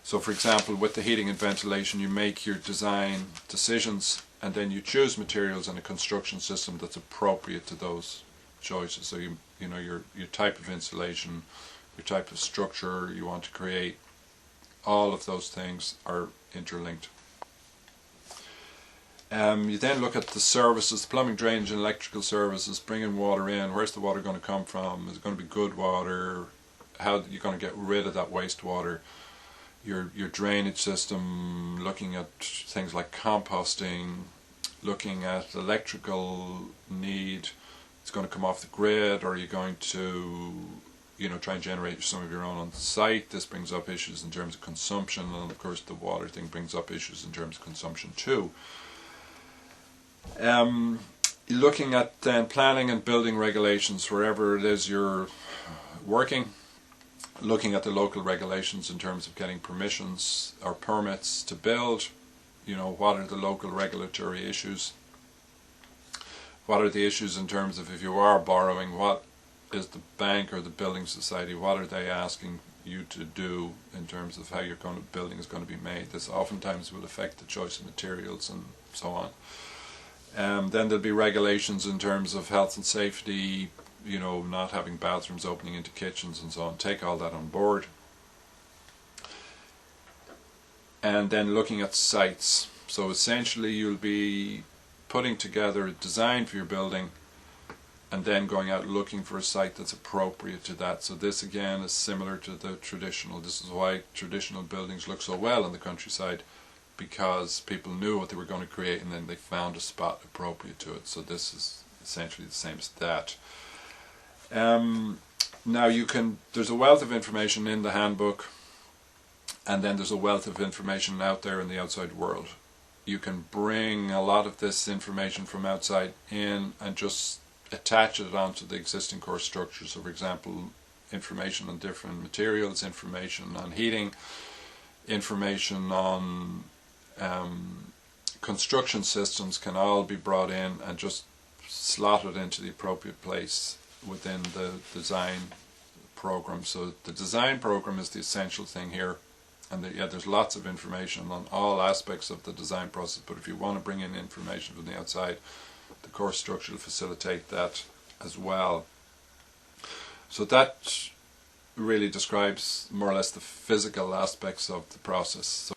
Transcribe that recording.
So for example, with the heating and ventilation, you make your design decisions and then you choose materials and a construction system that's appropriate to those choices. So you know your type of insulation, your type of structure you want to create, all of those things are interlinked. You then look at the services, plumbing, drainage and electrical services, bringing water in. Where's the water going to come from? Is it going to be good water? How are you going to get rid of that wastewater? Your drainage system, looking at things like composting, looking at electrical need. It's going to come off the grid, or are you going to try and generate some of your own on site? This brings up issues in terms of consumption, and of course the water thing brings up issues in terms of consumption too. Looking at then planning and building regulations wherever it is you're working, looking at the local regulations in terms of getting permissions or permits to build. What are the local regulatory issues? What are the issues in terms of if you are borrowing, what is the bank or the building society, what are they asking you to do in terms of how your building is going to be made? This oftentimes will affect the choice of materials and so on. Then there'll be regulations in terms of health and safety, not having bathrooms opening into kitchens and so on. Take all that on board. And then looking at sites. So essentially you'll be putting together a design for your building and then going out looking for a site that's appropriate to that. So this again is similar to the traditional. This is why traditional buildings look so well in the countryside, because people knew what they were going to create and then they found a spot appropriate to it. So this is essentially the same as that. Now there's a wealth of information in the handbook, and then there's a wealth of information out there in the outside world. You can bring a lot of this information from outside in and just attach it onto the existing course structure. So for example, information on different materials, information on heating, information on construction systems can all be brought in and just slotted into the appropriate place within the design program. So the design program is the essential thing here, and there's lots of information on all aspects of the design process, but if you want to bring in information from the outside, the course structure will facilitate that as well. So that really describes more or less the physical aspects of the process. So